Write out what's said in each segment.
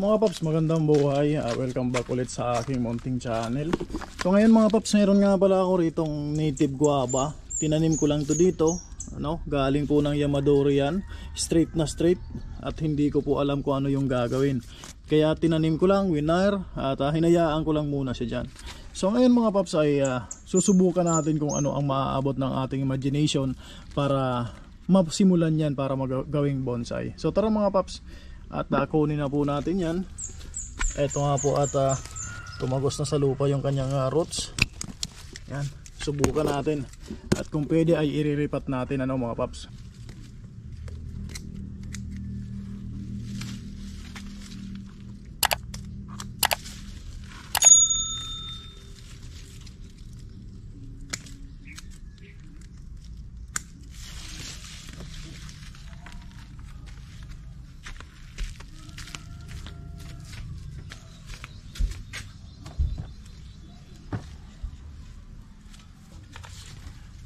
Mga paps, magandang buhay. Welcome back ulit sa aking munting channel. So ngayon mga paps, meron nga pala ako ritong native guava. Tinanim ko lang to dito, galing po ng Yamadori yan. Straight na straight. At hindi ko po alam kung ano yung gagawin. Kaya tinanim ko lang, winner. At hinayaan ko lang muna siya dyan. So ngayon mga paps ay susubukan natin kung ano ang maaabot ng ating imagination para masimulan yan para magawing bonsai. So tara mga paps, at kunin na po natin yan. Ito nga po at tumagos na sa lupa yung kanyang roots. Yan, subukan natin. At kung pwede ay iriripat natin mga paps.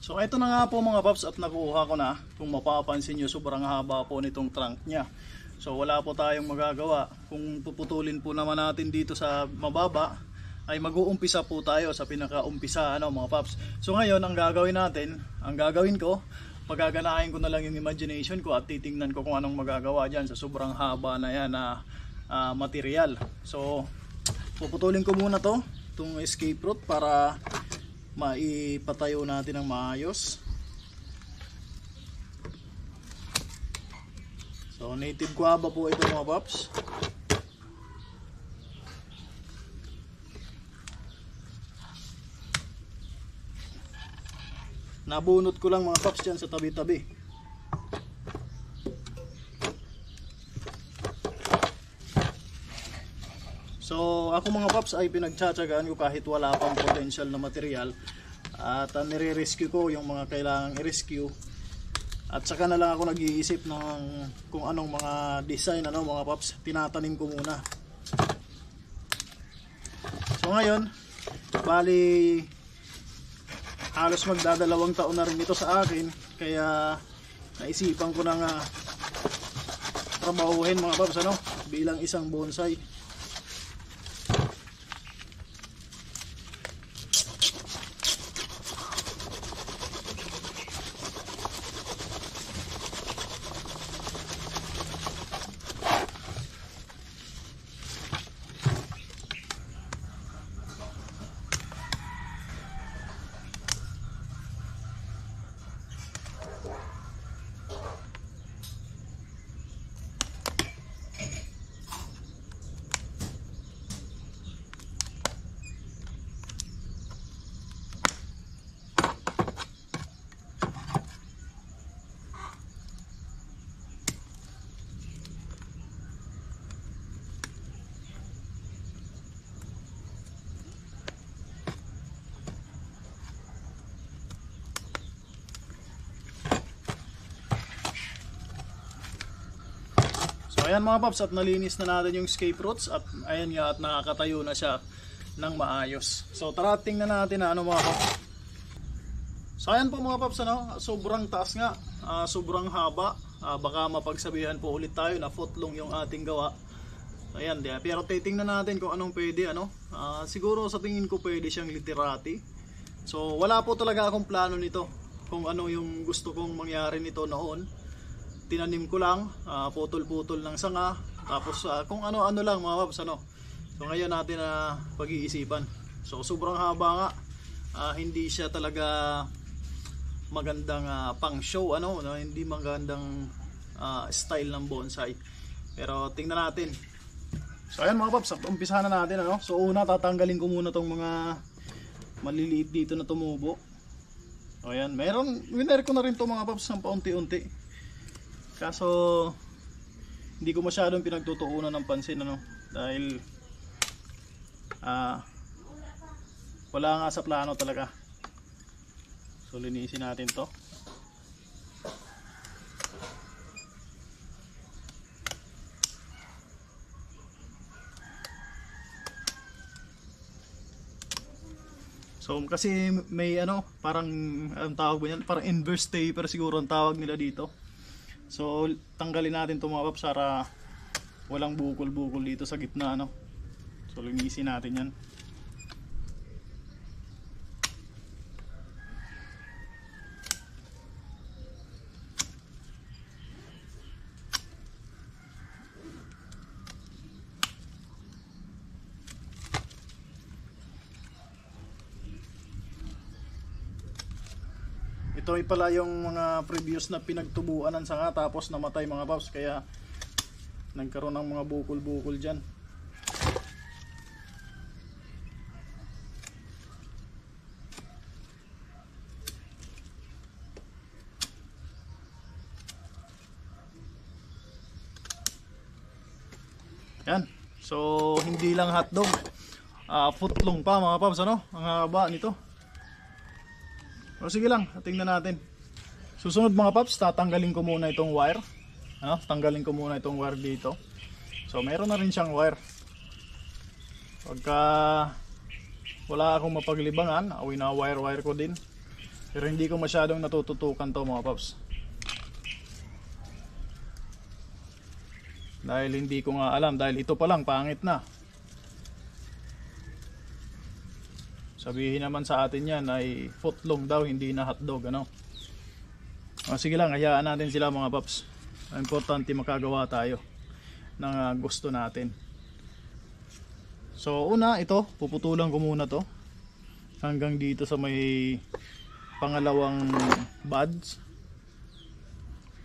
So ito na nga po mga paps, at nakuha ko na. Kung mapapansin nyo, sobrang haba po nitong trunk nya. So wala po tayong magagawa. Kung puputulin po naman natin dito sa mababa, ay mag-uumpisa po tayo sa pinaka-umpisa mga paps. So ngayon ang gagawin natin, ang gagawin ko, pagaganahin ko na lang yung imagination ko at titingnan ko kung anong magagawa dyan sa sobrang haba na yan na material. So puputulin ko muna itong escape route para maipatayo natin ng maayos. So native guava po ito mga paps. Nabunot ko lang mga paps dyan sa tabi-tabi. So ako mga paps ay pinagtsatsagaan ko kahit wala pang potential na material, at nire-rescue ko yung mga kailangang i-rescue, at saka na lang ako nag-iisip ng kung anong mga design mga paps, tinatanim ko muna. So ngayon bali halos magdadalawang taon na rin ito sa akin, kaya naisipan ko na nga trabahuhin mga paps bilang isang bonsai. So ayan mga paps, at nalinis na natin yung escape routes, at ayan nga, at nakakatayo na siya ng maayos. So tara, tingnan natin mga paps. So ayan po mga paps, sobrang taas nga, sobrang haba. Baka mapagsabihan po ulit tayo na footlong yung ating gawa. Ayan, pero titingnan natin kung anong pwede. Siguro sa tingin ko pwede siyang literati. So wala po talaga akong plano nito, kung ano yung gusto kong mangyari nito noon. Tinanim ko lang, putol-putol ng sanga, tapos kung ano-ano lang mga paps. So ngayon natin pag-iisipan. So sobrang haba nga, hindi siya talaga magandang pang show, hindi magandang style ng bonsai. Pero tingnan natin. So ayan mga paps, umpisahan na natin. So una, tatanggalin ko muna tong mga maliliit dito na tumubo. So ayan, winner ko na rin to mga paps ng paunti-unti. Kaso hindi ko masyadong pinagtutuunan ng pansin dahil wala nga sa plano talaga. So linisin natin to. So kasi may parang ang tawag ba yan? Parang inverse taper siguro ang tawag nila dito. So tanggalin natin itong mga paps para walang bukol-bukol dito sa gitna, no? So linisin natin yan. Ito ay pala yung mga previous na pinagtubuan ng sanga tapos namatay mga paps, kaya nagkaroon ng mga bukol-bukol dyan. Yan. So hindi lang hotdog, footlong pa mga paps, ano? Ang haba nito. O sige lang, tingnan natin. Susunod mga paps, tatanggalin ko muna itong wire. Ano? Tanggalin ko muna itong wire dito. So meron na rin siyang wire. Pagka wala akong mapaglibangan, wire ko din. Pero hindi ko masyadong natututukan to mga paps. Dahil hindi ko nga alam, dahil ito pa lang pangit na. Sabihin naman sa atin yan ay footlong daw, hindi na hotdog, ano? O, sige lang, hayaan natin sila mga paps. Importante makagawa tayo ng gusto natin. So una, ito, puputulan ko muna to hanggang dito sa may pangalawang buds.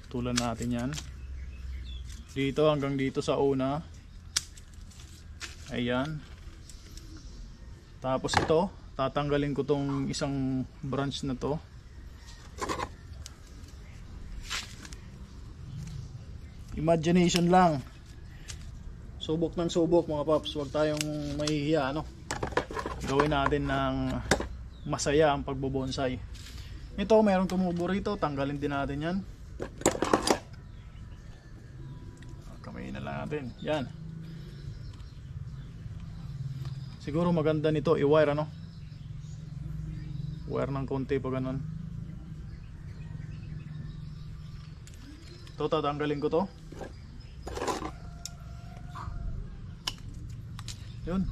Putulan natin yan. Dito hanggang dito sa una. Ayan. Tapos ito, tatanggalin ko tong isang branch na to. Imagination lang. Subok ng subok mga paps, huwag tayong mahihiya, ano? Gawin natin ng masaya ang pagbobonsai. Ito, mayroong tumubo rito, tanggalin din natin yan. Kamay na lang natin. Yan. Siguro maganda nito i-wire, ano? Wire ng konti pa ganun. Ito, tatanggalin ko to. Yun.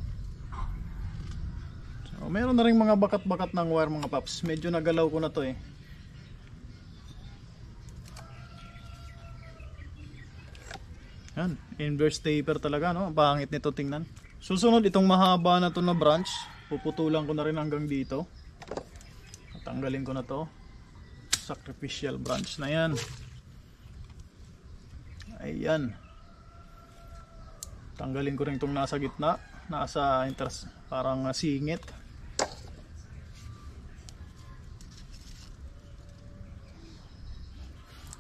So, meron na rin mga bakat-bakat ng wire mga paps. Medyo nagalaw ko na to eh. Yan, inverse taper talaga, no? Ang pangit nito tingnan. Susunod itong mahaba na to na branch, puputulan ko na rin hanggang dito. Tanggalin ko na to. Sacrificial branch na yan. Ayan. Tanggalin ko rin itong nasa gitna, nasa parang singit.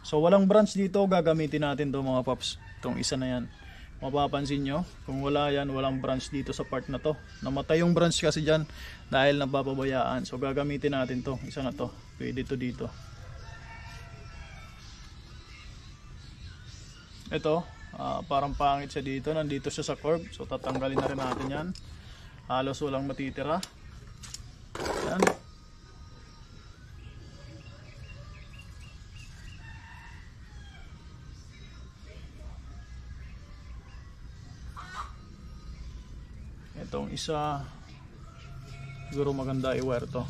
So walang branch dito, gagamitin natin to mga paps. Itong isa na yan. Mapapansin nyo, kung wala yan, walang branch dito sa part na to. Namatay yung branch kasi dyan dahil napapabayaan. So gagamitin natin to, isa na to. Pwede to dito. Ito, parang pangit siya dito. Nandito siya sa curve. So tatanggalin na rin natin yan. Halos walang matitira. Yan. Itong isa, siguro maganda i-wire to.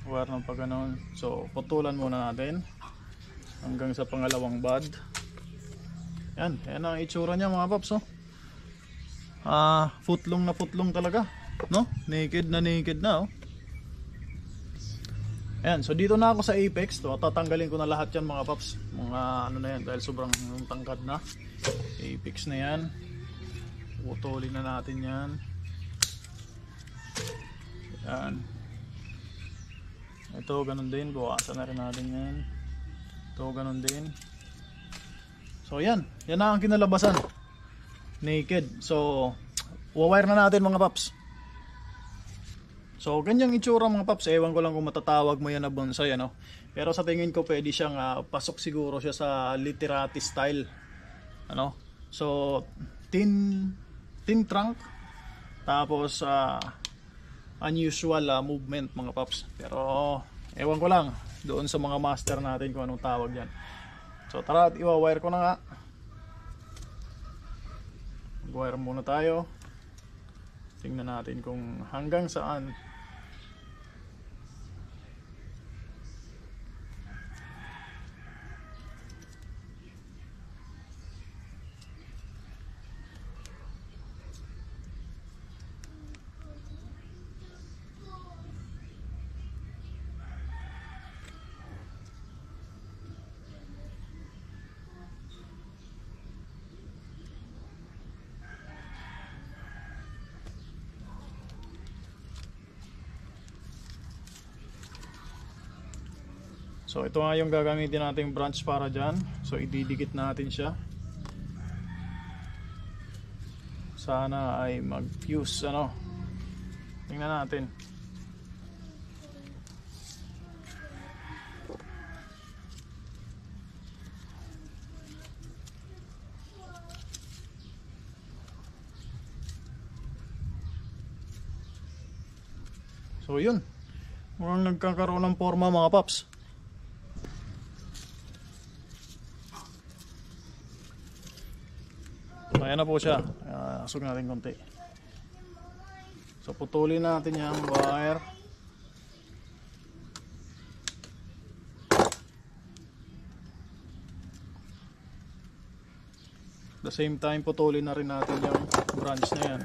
Wire ng pagganon. So putulan muna natin hanggang sa pangalawang bud. Yan, yan ang itsura niya mga paps, oh. Footlong na footlong talaga, no? Naked na, oh. Ayan, so dito na ako sa apex to. Tatanggalin ko na lahat yan mga paps. Mga ano na yan dahil sobrang tangkad na. Apex na yan. Putulin na natin yan. Yan. Ito ganun din, buwasan na rin natin yan. Ito ganun din. So yan, yan na ang kinalabasan. Naked. So wire na natin mga paps. So ganyang itsura mga paps. Ewan ko lang kung matatawag mo yan na bonsai, ano. Pero sa tingin ko pwede siyang pasok siguro siya sa literati style, ano. So tin trunk, tapos unusual movement mga paps. Pero ewan ko lang doon sa mga master natin kung anong tawag yan. So tara, at iwa-wire ko na nga. Wire muna tayo. Tingnan natin kung hanggang saan. So ito nga yung gagamitin nating branch para dyan. So ididikit natin siya. Sana ay mag-fuse ano. Tingnan natin. So yun. Mukhang nagkakaroon ng forma mga paps. Ayan na po siya. Asog natin konti. So putulin natin yung wire. At the same time putulin na rin natin yung branch na yan.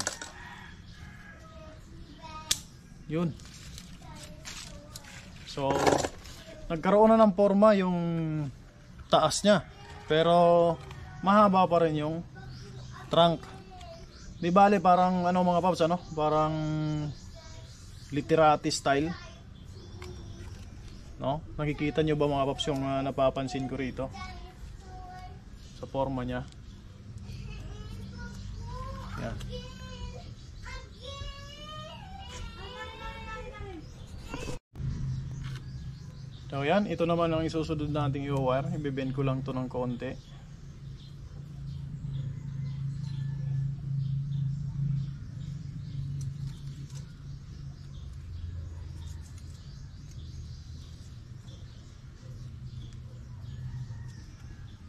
Yun. So nagkaroon na ng forma yung taas niya. Pero mahaba pa rin yung trunk. Di bale parang ano mga paps ano? Parang literati style. No? Nakikita nyo ba mga paps yung napapansin ko rito? Sa forma niya. Yan. So yan, ito naman ang isusunod nating i-wire. I-bend ko lang to ng konti.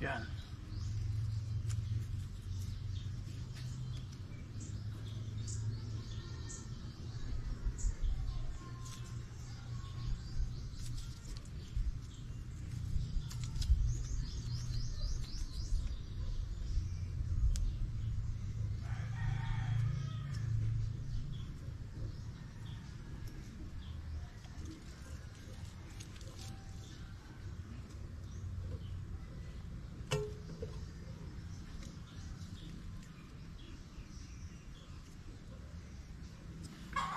Yan.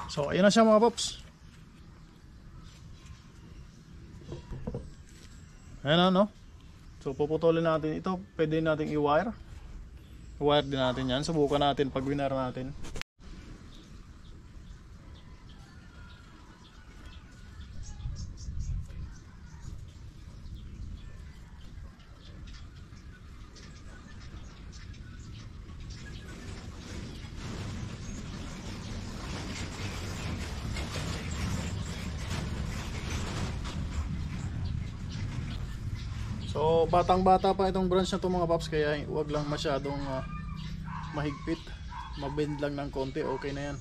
So ayun na siya mga pops. Ayan na no. So puputulin natin ito. Pwede natin i-wire. I-wire din natin yan. Subukan natin pag winire natin. So batang bata pa itong branch na to mga paps, kaya huwag lang masyadong mahigpit, mabend lang ng konti, okay na yan.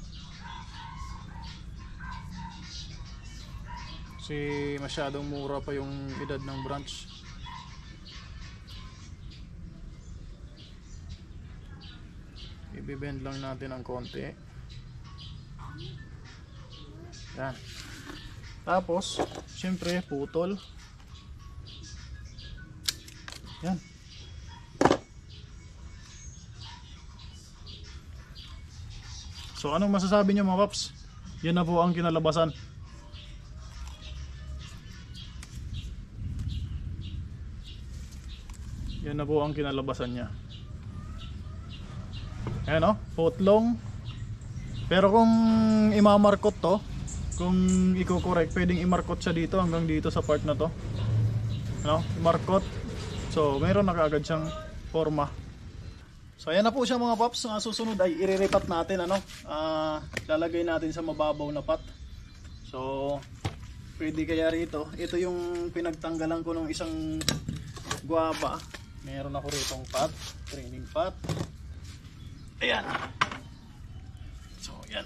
Kasi masyadong mura pa yung edad ng branch. Ibibend lang natin ng konti. Yan. Tapos syempre putol. Yan. So anong masasabi niyo mga paps? Yan na po ang kinalabasan. Yan na po ang kinalabasan niya. Ayan o, footlong. Pero kung imamarkot to, kung i-correct, pwedeng imarkot siya dito hanggang dito sa part na to. Ano? Imarkot. So, mayroon na kaagad siyang forma. So, ayan na po siya mga paps. Susunod ay iriripat natin. Ano? Lalagay natin sa mababaw na pot. So, pwede kaya rito. Ito yung pinagtanggalan ko ng isang guava. Meron ako rito pot. Training pot. Ayan. So, yan.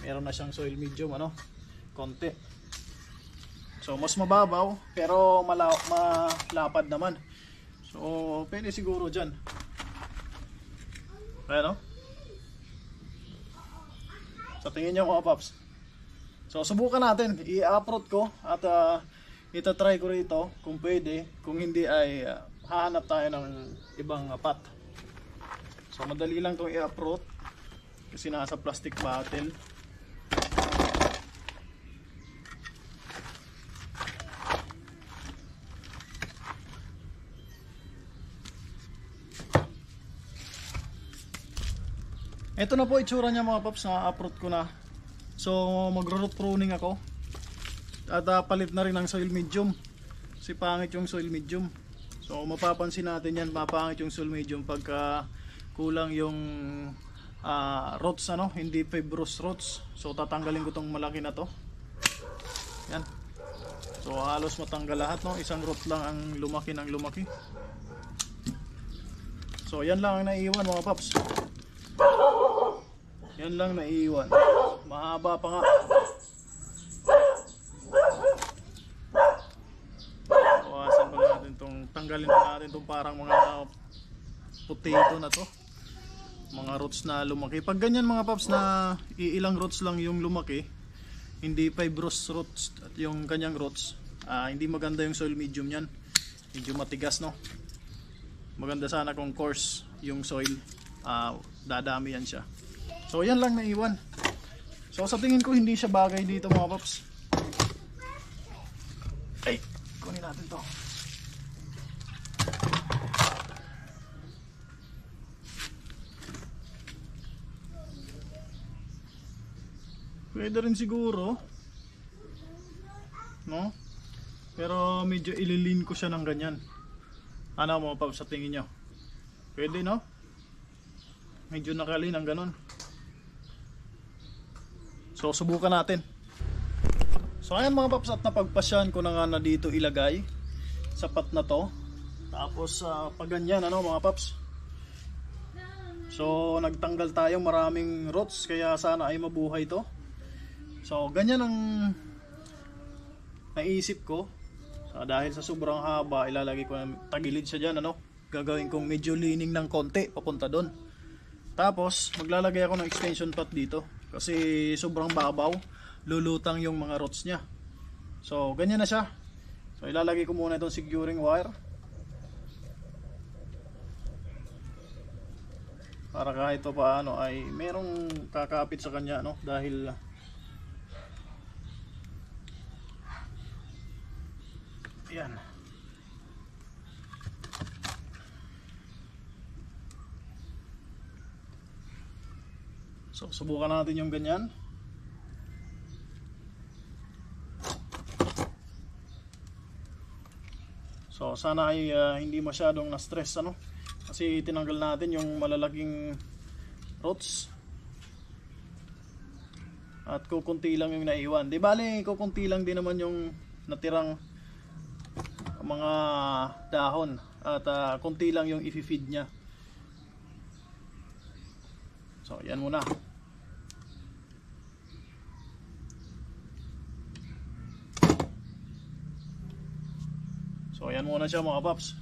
Meron na siyang soil medium, ano? Konti. So, mas mababaw, pero malapad naman. So, pwede siguro dyan. Ayan, no? So, tingin nyo mga paps. So, subukan natin. I-uproot ko at itatry ko rito kung pwede. Kung hindi ay hahanap tayo ng ibang pot. So madali lang itong i-uproot kasi nasa plastic bottle. Ito na po itsura niya mga paps, na-uproot ko na. So magro-root pruning ako. At palit na rin ng soil medium. Kasi pangit yung soil medium. So mapapansin natin yan, mapangit yung soil medium pagka kulang yung roots, ano, hindi fibrous roots. So tatanggalin ko tong malaki na to. Yan. So halos matanggal lahat, no. Isang root lang ang lumaki ng lumaki. So yan lang ang naiiwan mga paps. Yan lang naiiwan. Mahaba pa nga. Bawasan pa natin tong, tanggalin pa natin tong parang mga potato na to. Mga roots na lumaki. Pag ganyan mga paps na iilang roots lang yung lumaki, hindi fibrous roots at yung kanyang roots, hindi maganda yung soil medium yan. Medyo matigas, no. Maganda sana kung coarse yung soil, dadami yan siya. So yan lang naiwan. So sa tingin ko hindi siya bagay dito mga paps. Ay, kunin natin to. Pwede rin siguro, no? Pero medyo ililin ko siya ng ganyan. Ano mga paps sa tingin nyo? Pwede, no? Medyo nakalin ang ganon. So subukan natin. So ayan mga paps, at napagpasyan ko na nga na dito ilagay. Sapat na to. Tapos pag ganyan, ano mga paps. So nagtanggal tayong maraming roots, kaya sana ay mabuhay to. So ganyan ang naisip ko. Dahil sa sobrang haba, ilalagay ko na tagilid siya dyan, ano. Gagawin kong medyo leaning ng konti papunta doon. Tapos maglalagay ako ng extension pot dito. Kasi sobrang babaw, lulutang yung mga roots niya. So ganyan na siya. So ilalagay ko muna itong securing wire para kahit pa paano ay merong kakapit sa kanya, no? Dahil yan. So subukan natin yung ganyan. So sana ay hindi masyadong na-stress, ano, kasi tinanggal natin yung malalaking roots. At kukunti lang yung naiwan. Di bale, kukunti lang din naman yung natirang mga dahon. At kunti lang yung i-feed niya. So yan muna. So ayan muna siya mga paps.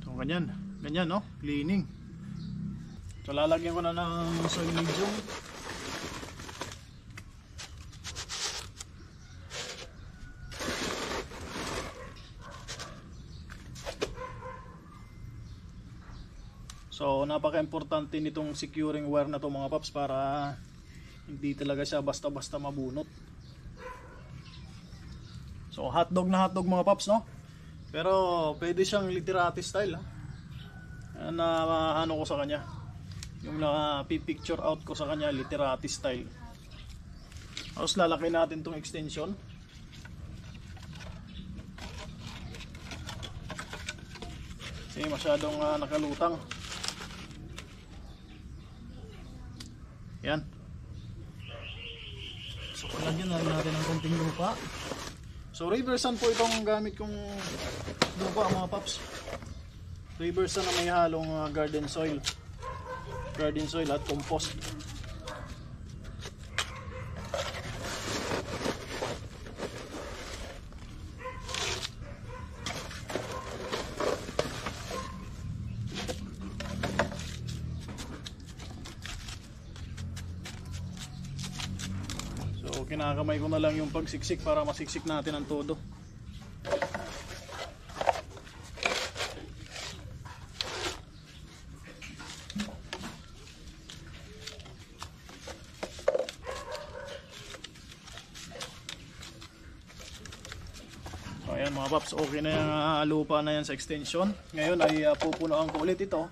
So ganyan, ganyan, no, cleaning. So lalagyan ko na ng soil medium. So napaka-importante nitong securing wire na to mga paps, para hindi talaga siya basta-basta mabunot. So hotdog na hotdog mga paps, no? Pero pwede siyang literati style, ha? Na ano ko sa kanya, yung na-picture out ko sa kanya, literati style. Tapos lalaki natin tong extension. Kasi masyadong nakalutang. Yan. So lagyan na natin ng konting lupa. So river sand po itong gamit kong lupa mga paps. Reverse na may halong garden soil at compost. So kinakamay ko na lang yung pagsiksik para masiksik natin ang todo. So ayan mga paps, okay na yung lupa na yan sa extension. Ngayon ay pupunuan ko ulit ito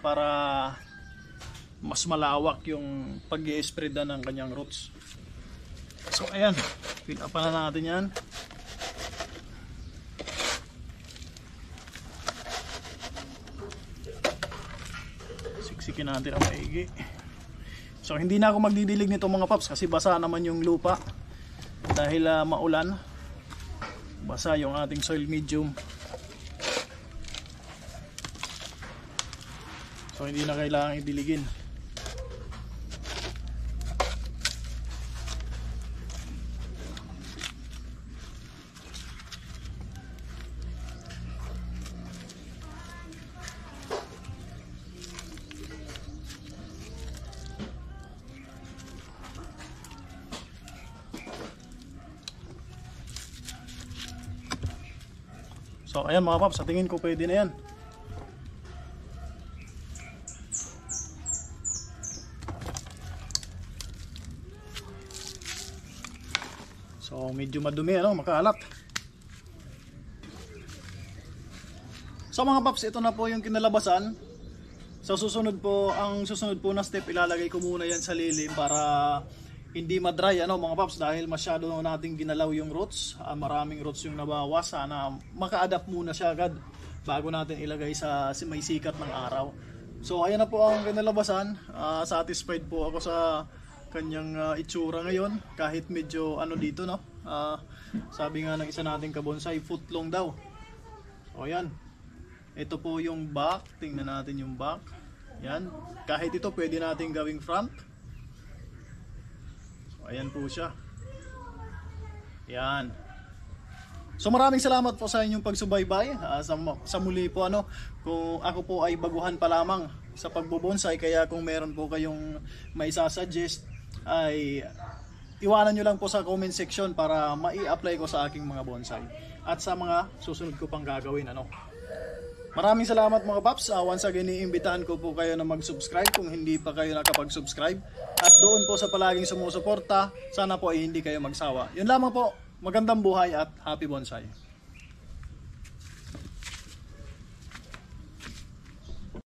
para mas malawak yung pag-i-spread ng kanyang roots. So ayan, fill up na natin yan. Siksikin natin ang maigi. So hindi na ako magdidilig nito mga paps kasi basa naman yung lupa dahil maulan. Basa yung ating soil medium. So hindi na kailangan idiligin. So ayan mga paps, sa tingin ko pwede na yan. So medyo madumi, makaalat. So mga paps, ito na po yung kinalabasan. Sa susunod po, ang susunod po na step, ilalagay ko muna yan sa lilim para hindi ma-dry mga paps, dahil masyado nating ginalaw yung roots. Maraming roots yung nabawas. Sana maka-adapt muna siya agad bago natin ilagay sa may sikat ng araw. So ayan na po ang kinalabasan. Satisfied po ako sa kanyang itsura ngayon, kahit medyo dito sabi nga ng isa nating kabonsai, foot long daw. So ayan, ito po yung back. Tingnan natin yung back. Yan, kahit ito pwede natin gawing front. Ayan po siya. Yan. So maraming salamat po sa inyong pagsubaybay. Sa muli po kung ako po ay baguhan pa lamang sa pagbobonsai, kaya kung meron po kayong may sasuggest ay iwanan nyo lang po sa comment section para mai-apply ko sa aking mga bonsai at sa mga susunod ko pang gagawin. Maraming salamat mga paps. Once again, iimbitahan ko po kayo na mag-subscribe kung hindi pa kayo nakapag-subscribe. At doon po sa palaging sumusuporta, sana po ay hindi kayo magsawa. Yun lamang po. Magandang buhay at happy bonsai.